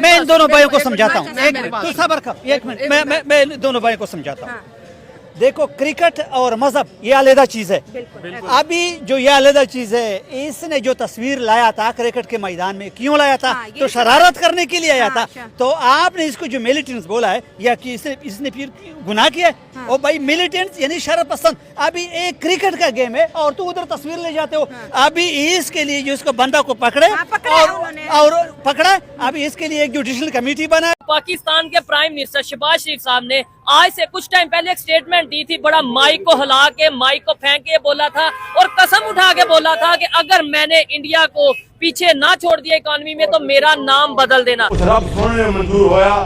मैं इन दोनों भाइयों को समझाता हूँ। एक मिनट तो सब्र कर, एक मिनट मैं इन दोनों भाइयों को समझाता हूँ। देखो, क्रिकेट और मजहब ये अलग चीज है। अभी जो ये अलग चीज है, इसने जो तस्वीर लाया था क्रिकेट के मैदान में, क्यों लाया था? तो शरारत करने के लिए आया था। तो आपने इसको जो मिलिटेंट्स बोला है या कि इसने फिर गुनाह किया है। और भाई मिलिटेंट्स यानी शरारत पसंद। अभी एक क्रिकेट का गेम है और तू उधर तस्वीर ले जाते हो। अभी इसके लिए जो इसको बंदा को पकड़े और पकड़ा, अभी इसके लिए एक जुडिशल कमेटी बना। पाकिस्तान के प्राइम मिनिस्टर शहबाज शरीफ साहब ने आज से कुछ टाइम पहले एक स्टेटमेंट दी थी। बड़ा माइक को हिला के, माइक को फेंक के बोला था और कसम उठा के बोला था कि अगर मैंने इंडिया को पीछे ना छोड़ दिया इकोनॉमी में तो मेरा नाम बदल देना। रब सुनने मंजूर होया,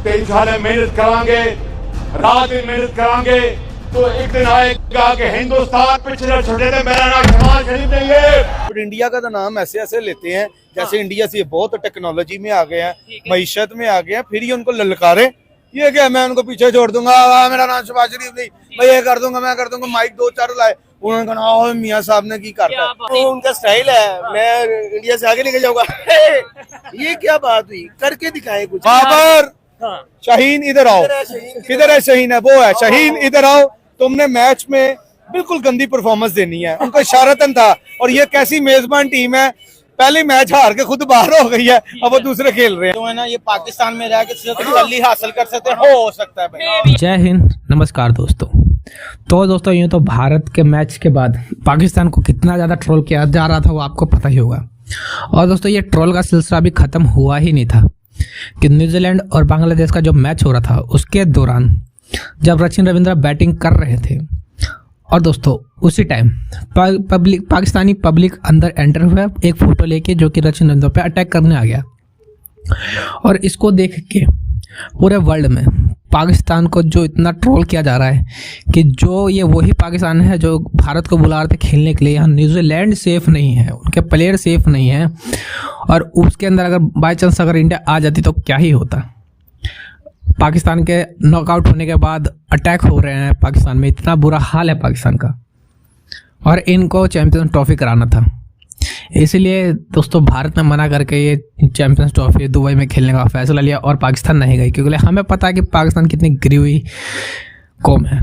3 साल मेहनत करांगे, रात दिन मेहनत करांगे तो एक दिन आएगा कि हिंदुस्तान पिछले छोटे थे, मेरा नाम शहबाज शरीफ नहीं है। इंडिया का तो नाम ऐसे ऐसे लेते हैं जैसे इंडिया से बहुत टेक्नोलॉजी में आ गए हैं, मईशत में आ गए हैं, फिर ये उनको ललकारे। ये क्या मैं उनको पीछे छोड़ दूंगा, मेरा नाम शहबाज शरीफ नहीं, मैं ये कर दूंगा, मैं कर दूंगा। माइक 2-4 लाए, उन्होंने कहा मियाँ साहब ने की करता, वो उनका स्टाइल है, मैं इंडिया से आगे लेके जाऊंगा। ये क्या बात हुई, करके दिखाए कुछ। बाबर, शाहीन इधर आओ, किधर है शाहीन? है वो है शाहीन, इधर आओ। तुमने मैच में बिल्कुल गंदी परफॉर्मेंस देनी है, उनको इशारतन था। और ये कैसी मेजबान टीम है, पहले मैच हार के खुद बाहर हो गई है, अब वो दूसरे खेल रहे हैं। तो है ना, ये पाकिस्तान में रह के तसल्ली हासिल कर सकते हैं, हो सकता है भाई। जय हिंद, नमस्कार दोस्तों। तो दोस्तों, यूँ तो भारत के मैच के बाद पाकिस्तान को कितना ज़्यादा ट्रोल किया जा रहा था वो आपको पता ही होगा। और दोस्तों, ये ट्रोल का सिलसिला अभी ख़त्म हुआ ही नहीं था कि न्यूजीलैंड और बांग्लादेश का जो मैच हो रहा था उसके दौरान जब सचिन रविंद्र बैटिंग कर रहे थे और दोस्तों उसी टाइम पाकिस्तानी पब्लिक अंदर एंटर हुआ एक फ़ोटो लेके जो कि सचिन रविंद्र पे अटैक करने आ गया। और इसको देख के पूरे वर्ल्ड में पाकिस्तान को जो इतना ट्रोल किया जा रहा है कि जो ये वही पाकिस्तान है जो भारत को बुला रहे थे खेलने के लिए। यहाँ न्यूजीलैंड सेफ़ नहीं है, उनके प्लेयर सेफ़ नहीं हैं। और उसके अंदर अगर बाई चांस अगर इंडिया आ जाती तो क्या ही होता। पाकिस्तान के नॉकआउट होने के बाद अटैक हो रहे हैं पाकिस्तान में, इतना बुरा हाल है पाकिस्तान का। और इनको चैंपियंस ट्रॉफी कराना था, इसलिए दोस्तों भारत ने मना करके ये चैंपियंस ट्रॉफी दुबई में खेलने का फैसला लिया और पाकिस्तान नहीं गई, क्योंकि हमें पता है कि पाकिस्तान कितनी गिरी हुई कौम है।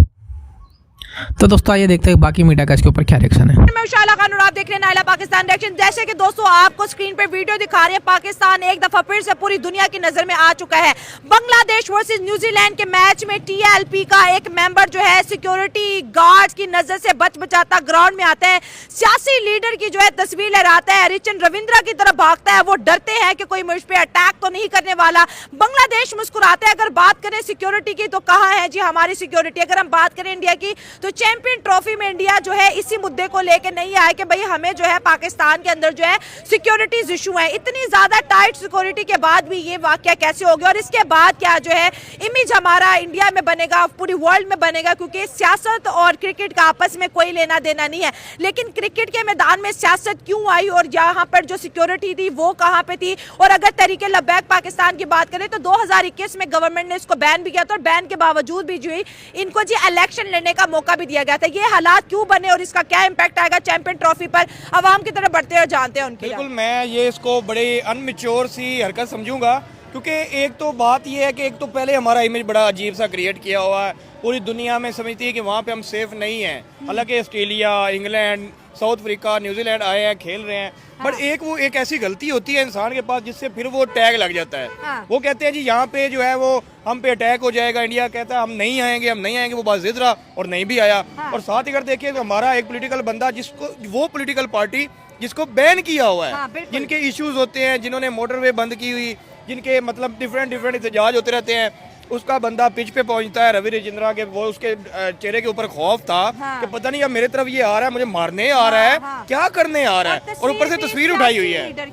तो दोस्तों आइए देखते हैं बाकी मीडिया का इसके ऊपर क्या रिएक्शन है। मैं उशाला खान और आप देख रहे हैं नायला पाकिस्तान रिएक्शन। जैसे कि दोस्तों आपको स्क्रीन पे वीडियो दिखा रहे हैं, पाकिस्तान एक दफा फिर से पूरी दुनिया की नजर में आ चुका है। बांग्लादेश वर्सेस न्यूजीलैंड के मैच में टीएलपी का एक मेंबर जो है सिक्योरिटी गार्ड्स की नजर से बच बचाता ग्राउंड में आता है, सियासी लीडर की जो है तस्वीर लहराता है, सचिन रविंद्र की तरफ भागता है। वो डरते हैं कि कोई मुझ पे अटैक तो नहीं करने वाला। बांग्लादेश मुस्कुराते हैं। अगर बात करें सिक्योरिटी की तो कहाँ है जी हमारी सिक्योरिटी। अगर हम बात करें इंडिया की तो चैंपियन ट्रॉफी में इंडिया जो है इसी मुद्दे को लेकर नहीं आया कि भाई हमें जो है पाकिस्तान के अंदर जो है सिक्योरिटीज इशू है। इतनी ज्यादा टाइट सिक्योरिटी के बाद भी ये वाकया कैसे हो गया और इसके बाद क्या जो है इमेज हमारा इंडिया में बनेगा, पूरी वर्ल्ड में बनेगा, क्योंकि सियासत और क्रिकेट का आपस में कोई लेना देना नहीं है। लेकिन क्रिकेट के मैदान में सियासत क्यों आई और यहाँ पर जो सिक्योरिटी थी वो कहाँ पे थी। और अगर तरीके लबैक पाकिस्तान की बात करें तो 2021 में गवर्नमेंट ने इसको बैन भी किया था और बैन के बावजूद भी जो इनको जी इलेक्शन लड़ने का मौका भी दिया गया था। ये हालात क्यों बने और इसका क्या इंपैक्ट आएगा चैंपियन ट्रॉफी पर, अवाम की तरफ बढ़ते हुए जानते हैं उनके। बिल्कुल, मैं ये इसको बड़े अनमिच्योर सी हरकत समझूंगा, क्योंकि एक तो बात ये है कि एक तो पहले हमारा इमेज बड़ा अजीब सा क्रिएट किया हुआ है। पूरी दुनिया में समझती है कि वहाँ पे हम सेफ नहीं हैं। हालांकि Australia, England, south Africa, New Zealand आए हैं, खेल रहे हैं। बट वो एक ऐसी गलती होती है इंसान के पास जिससे फिर वो टैग लग जाता है। वो कहते हैं जी यहाँ पे जो है वो हम पे अटैक हो जाएगा। इंडिया कहता है हम नहीं आएंगे, हम नहीं आएंगे। वो बात जिद रहा और नहीं भी आया। और साथ ही अगर देखिए तो हमारा एक पॉलिटिकल बंदा जिसको वो पॉलिटिकल पार्टी जिसको बैन किया हुआ है, जिनके इश्यूज होते हैं, जिन्होंने मोटरवे बंद की हुई, जिनके मतलब डिफरेंट एहतजाज होते रहते हैं, उसका बंदा पिच पे पहुंचता है। रवि रजिंद्रा के वो उसके चेहरे के ऊपर खौफ था कि पता नहीं अब मेरे तरफ ये आ रहा है, मुझे मारने आ रहा है, क्या करने आ रहा है। और ऊपर से तस्वीर उठाई हुई है।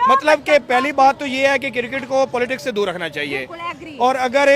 मतलब कि पहली बात तो ये है कि क्रिकेट को पॉलिटिक्स से दूर रखना चाहिए। और अगर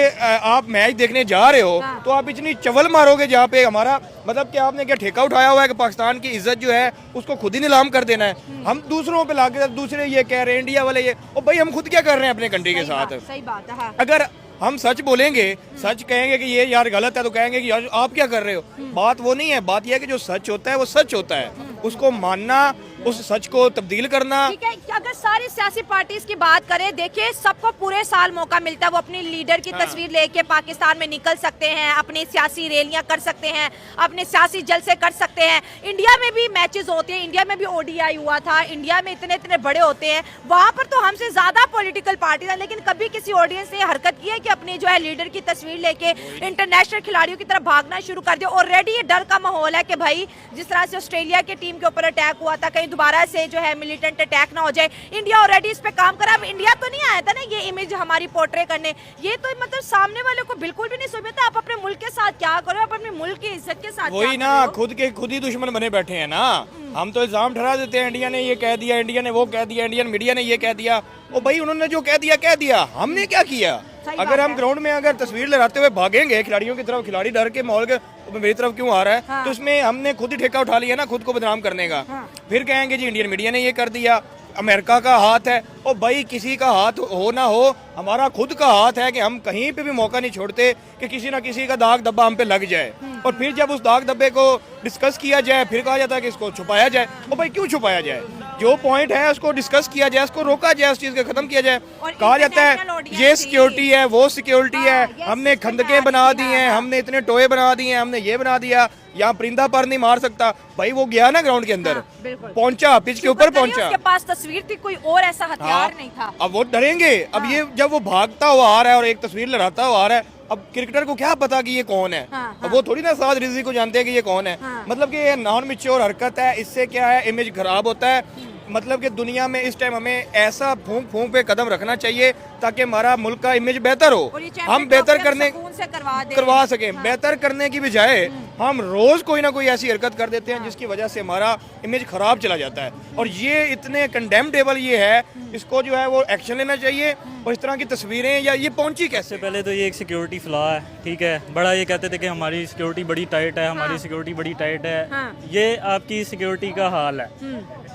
आप मैच देखने जा रहे हो तो आप इतनी चवल मारोगे जहाँ पे हमारा मतलब कि आपने क्या ठेका उठाया हुआ है कि पाकिस्तान की इज्जत जो है उसको खुद ही नीलाम कर देना है। हम दूसरों पे लाके दूसरे ये कह रहे हैं इंडिया वाले ये, और भाई हम खुद क्या कर रहे हैं अपने कंट्री के साथ। सही बात है। अगर हम सच बोलेंगे, सच कहेंगे कि ये यार गलत है तो कहेंगे कि यार आप क्या कर रहे हो। बात वो नहीं है, बात यह है कि जो सच होता है वो सच होता है। उसको मानना, उस सच को तब्दील करना। ठीक है, अगर सारी सियासी पार्टीज की बात करें, देखिए सबको पूरे साल मौका मिलता है, वो अपनी लीडर की तस्वीर लेके पाकिस्तान में निकल सकते हैं, अपनी सियासी रैलियां कर सकते हैं, अपने सियासी जलसे कर सकते हैं। इंडिया में भी मैचेस होते हैं, इंडिया में भी ODI हुआ था, इंडिया में इतने इतने बड़े होते हैं, वहां पर तो हमसे ज्यादा पॉलिटिकल पार्टी है, लेकिन कभी किसी ऑडियंस ने हरकत की है कि अपनी जो है लीडर की तस्वीर लेके इंटरनेशनल खिलाड़ियों की तरफ भागना शुरू कर दिया। ऑलरेडी ये डर का माहौल है कि भाई जिस तरह से ऑस्ट्रेलिया की टीम के ऊपर अटैक हुआ था, कहीं दोबारा से जो है मिलिटेंट अटैक ना हो जाए। इंडिया ऑलरेडी इस पे काम करा। अब इंडिया तो नहीं आया था ना ये इमेज हमारी पोर्ट्रे करने, ये तो मतलब सामने वाले को बिल्कुल भी नहीं समझता। आप अपने मुल्क के साथ क्या करो, आप अपने मुल्क की इज्जत के साथ वही क्या ना, करो? खुद ही दुश्मन बने बैठे हैं ना। हम तो इल्जाम ठहरा देते हैं, इंडिया ने ये कह दिया, इंडिया ने वो कह दिया, इंडियन मीडिया ने ये कह दिया। ओ भाई, उन्होंने जो कह दिया, हमने क्या किया? सही अगर बात हम है। ग्राउंड में अगर तस्वीर लहराते हुए भागेंगे खिलाड़ियों की तरफ, खिलाड़ी डर के माहौल के मेरी तरफ क्यों आ रहा है, हाँ। तो इसमें हमने खुद ही ठेका उठा लिया ना खुद को बदनाम करने का। हाँ। फिर कहेंगे जी इंडियन मीडिया ने ये कर दिया, अमेरिका का हाथ है। ओ भाई, किसी का हाथ हो ना हो, हमारा खुद का हाथ है कि हम कहीं पे भी मौका नहीं छोड़ते कि किसी ना किसी का दाग धब्बा हम पे लग जाए। और फिर जब उस दाग धब्बे को डिस्कस किया जाए, फिर कहा जाता है कि इसको छुपाया जाए। ओ भाई, क्यों छुपाया जाए? जो पॉइंट है उसको डिस्कस किया जाए, उसको रोका जाए, उस चीज को खत्म किया जाए। और कहा जाता है international audience ये भी। सिक्योरिटी है, वो सिक्योरिटी हाँ, है, yes, हमने इस पे खंदकें ध्यान बना दी दिया। हैं, हमने इतने टोए बना दिए हैं, हमने ये बना दिया, यहाँ परिंदा पर नहीं मार सकता। भाई वो गया ना ग्राउंड के अंदर, हाँ, बिल्कुल। पहुंचा, पिच के ऊपर शुक्र करिए पहुंचा। उसके पास तस्वीर थी, कोई और ऐसा हथियार नहीं था। अब वो डरेंगे। अब ये जब वो भागता हुआ आ रहा है और एक तस्वीर लहराता हुआ आ रहा है, अब क्रिकेटर को क्या पता कि ये कौन है? हाँ, अब वो थोड़ी ना साद रिजवी को जानते हैं कि ये कौन है। हाँ। मतलब कि ये नॉन मैच्योर हरकत है, इससे क्या है, इमेज खराब होता है। मतलब कि दुनिया में इस टाइम हमें ऐसा फूंक फूंक पे कदम रखना चाहिए ताकि हमारा मुल्क का इमेज बेहतर हो, और ये हम चैंपियन बेहतर ट्रॉफी करने सुकून से करवा करवा सकें। बेहतर करने की बजाय हम रोज कोई ना कोई ऐसी हरकत कर देते हैं जिसकी वजह से हमारा इमेज खराब चला जाता है। और ये इतने कंडेम्नेबल ये है, इसको जो है वो एक्शन लेना चाहिए। और इस तरह की तस्वीरें या ये पहुंची कैसे? सबसे पहले तो ये एक सिक्योरिटी फ्लॉ है, ठीक है। बड़ा ये कहते थे कि हमारी सिक्योरिटी बड़ी टाइट है, हमारी सिक्योरिटी बड़ी टाइट है। हाँ। ये आपकी सिक्योरिटी का हाल है।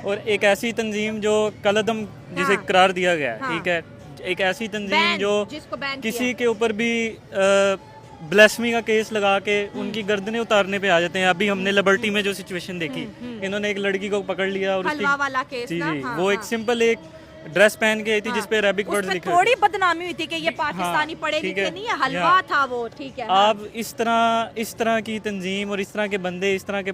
और एक ऐसी तंजीम जो कलअदम जिसे हाँ। करार दिया गया है, हाँ। ठीक है, एक ऐसी तंजीम बैन, जो जिसको बैन किसी किया। के ऊपर भी ब्लेस्मी का केस लगा के उनकी गर्दनें उतारने पे आ जाते हैं। अभी हमने लिबर्टी में जो सिचुएशन देखी, इन्होंने एक लड़की को पकड़ लिया और हलवा वाला केस जी ना, जी, हाँ, वो एक हाँ। सिंपल एक ड्रेस पहन के आई थी जिसपे अरेबिक वर्ड्स उसमें लिखे थोड़ी बदनामी हुई थी कि ये पाकिस्तानी हाँ, पढ़े ठीक लिखे है। नहीं है, हलवा यहाँ- था वो, ठीक है। हाँ। आप इस तरह की तंजीम और इस तरह के बंदे इस तरह के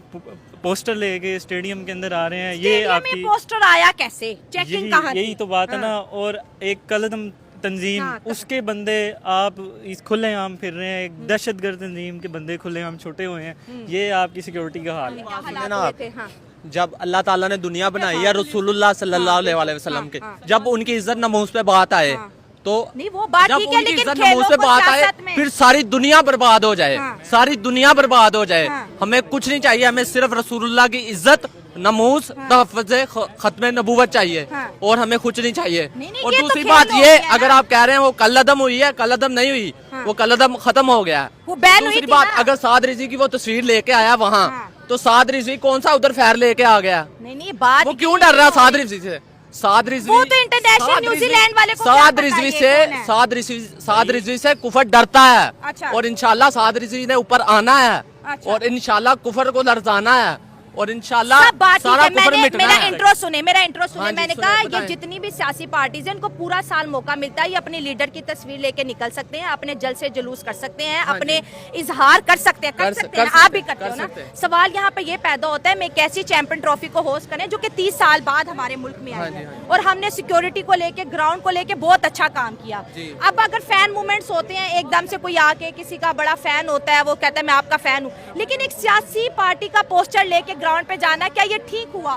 पोस्टर लेके स्टेडियम के अंदर आ रहे हैं, ये स्टेडियम में आपकी पोस्टर आया कैसे? चेकिंग कहाँ थी? यही तो बात है ना। और एक कलदम तंजीम, हाँ, उसके बंदे आप इस खुलेआम फिर रहे हैं, एक दहशतगर्द तंजीम के बंदे खुलेआम छुटे हुए हैं। ये आपकी सिक्योरिटी का हाल है। क्या हालात ना हुए आप। थे? हाँ। जब अल्लाह ताला ने दुनिया बनाई है रसूलुल्लाह सल्लल्लाहु अलैहि वसल्लम के, हाँ। जब उनकी इज्जत नमूस पे बात आए हाँ। तो नहीं, वो बात जब ठीक है, उनकी लेकिन इज्जत खेलों नमूस पे को बात आए सियासत में- फिर सारी दुनिया बर्बाद हो जाए, हाँ। सारी दुनिया बर्बाद हो जाए। हाँ। हमें कुछ नहीं चाहिए, हमें सिर्फ रसूलुल्लाह की इज्जत नमूस तहफ़्फ़ुज़ खत्म नबूवत चाहिए हाँ। और हमें कुछ नहीं चाहिए। नहीं, और ये तो दूसरी खेल बात हो ये, गया अगर ना। आप कह रहे हैं वो कलअदम हुई है, कलअदम नहीं हुई, हाँ। वो कलअदम खत्म हो गया। वो बैन हुई दूसरी थी बात, ना। अगर साद रिजवी की वो तस्वीर लेके आया वहाँ, हाँ। तो साद रिजवी कौन सा उधर फैर लेके आ गया? नहीं, बात वो ही क्यों नहीं डर रहा हो साद रही। रिजवी से? साद रिजवी, वो तो इंटरनेशनल साद न्यूजीलैंड रिजवी- वाले को क्या साद पता रिजवी ये से कौन है? साद रिजवी से कुफर डरता है। अच्छा। और इंशाल्लाह साद रिजवी ने ऊपर आना है। अच्छा। और इंशाल्लाह कुफर को लरजाना है और इंशाल्लाह सब बात ठीक सारा है। कुफर मैंने मिटना मेरा है। इंट्रो सुने, मेरा इंट्रो सुने। हाँ जी, मैंने सुने, कहा ये बताएं। जितनी भी सियासी पार्टीज हैं, इनको पूरा साल मौका मिलता है, ये अपने लीडर की तस्वीर लेके निकल सकते हैं, अपने जल से जुलूस कर सकते हैं, हाँ अपने इजहार कर सकते हैं, कर सकते हैं। सकते आप भी हैं, करते कर हो ना। सकते हैं। सवाल यहाँ पे ये पैदा होता है, मैं कैसी चैंपियन ट्रॉफी को होस्ट करें जो कि 30 साल बाद हमारे मुल्क में आई है, और हमने सिक्योरिटी को लेके, ग्राउंड को लेके बहुत अच्छा काम किया। अब अगर फैन मूवमेंट्स होते हैं, एकदम से कोई आके किसी का बड़ा फैन होता है, वो कहता है मैं आपका फैन हूँ, लेकिन एक सियासी पार्टी का पोस्टर लेके ग्राउंड पे जाना, क्या ये ठीक हुआ?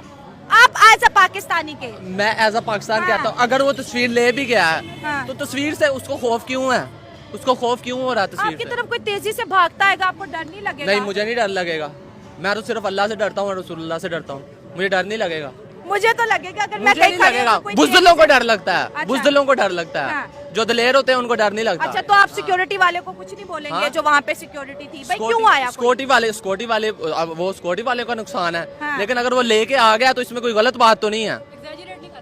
आप एज अ पाकिस्तानी के, मैं एज अ पाकिस्तान हाँ। कहता हूँ, अगर वो तस्वीर ले भी गया है हाँ। तो तस्वीर से उसको खौफ क्यों है? उसको खौफ क्यों हो रहा है आपकी तस्वीर से? तरफ कोई तेजी से भागता है, आपको डर नहीं लगेगा? नहीं, मुझे नहीं डर लगेगा। मैं तो सिर्फ अल्लाह से डरता हूँ और रसूलुल्लाह से डरता हूँ, मुझे डर नहीं लगेगा। मुझे तो लगेगा, अगर मैं मुझे कहीं नहीं खड़ी हूं लगेगा। तो कोई बुज़दिलों तेजी को से- डर लगता है, अच्छा। बुज़दिलों को डर लगता है, हाँ। जो दलेर होते हैं उनको डर नहीं लगता। अच्छा, तो आप सिक्योरिटी वाले को कुछ नहीं बोलेंगे? हाँ। जो वहाँ पे सिक्योरिटी थी, भाई क्यों आया कोई? सिक्योरिटी वाले अब वो सिक्योरिटी वाले का नुकसान है, हाँ। लेकिन अगर वो लेके आ गया तो इसमें कोई गलत बात तो नहीं है।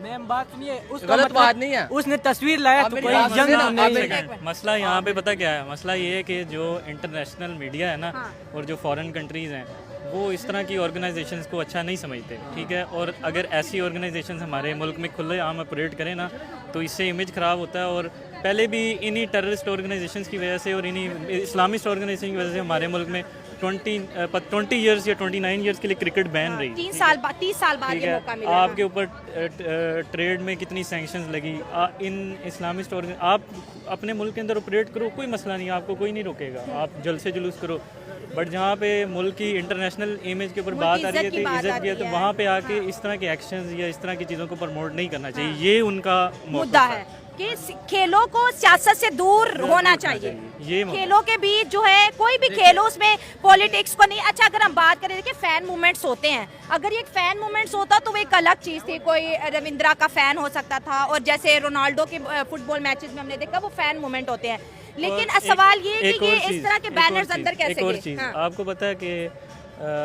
मैम बात सुनिए, उसका गलत मतलब बात नहीं है। उसने तस्वीर लाया आप तो मेरी कोई बात जंग सुनिए ना, तो आप नहीं मेरी- है। मसला यहाँ पे पता क्या है? मसला ये है कि जो इंटरनेशनल मीडिया है ना, हाँ। और जो फॉरेन कंट्रीज हैं, वो इस तरह की ऑर्गेनाइजेशंस को अच्छा नहीं समझते, ठीक है। और अगर ऐसी ऑर्गेनाइजेशंस हमारे मुल्क में खुले आम ऑपरेट करें ना, तो इससे इमेज ख़राब होता है। और पहले भी इन्हीं टेररिस्ट ऑर्गेनाइजेशंस की वजह से और इन्हीं इस्लामिस्ट ऑर्गेनाइजेशन की वजह से हमारे मुल्क में 20 इयर्स या 29 इयर्स के लिए क्रिकेट बैन रही। 30 साल बाद ठीक ये है। मौका मिला। आपके ऊपर ट्रेड में कितनी सैंक्शंस लगी। इन इस्लामिस्ट आप अपने मुल्क के अंदर ऑपरेट करो, कोई मसला नहीं, आपको कोई नहीं रोकेगा, आप जल्द से जुलूस करो। बट जहाँ पे मुल्क की इंटरनेशनल इमेज के ऊपर बात आ रही है, तो इज्जत भी है, तो वहाँ पे आके इस तरह के एक्शंस या इस तरह की चीज़ों को प्रमोट नहीं करना चाहिए। ये उनका मुद्दा है कि खेलों को सियासत से दूर होना चाहिए। ये खेलों के बीच जो है कोई भी खेलो उसमें पॉलिटिक्स को नहीं। अच्छा, अगर हम बात करें, देखिए फैन मूवमेंट्स होते हैं, अगर ये फैन मूवमेंट्स होता तो वो एक अलग चीज़ थी। कोई रविंद्रा का फैन हो सकता था, और जैसे रोनाल्डो के फुटबॉल मैचेस में हमने देखा वो फैन मूवमेंट होते हैं। लेकिन सवाल ये है कि ये इस तरह के बैनर्स अंदर कैसे गए। आपको पता है कि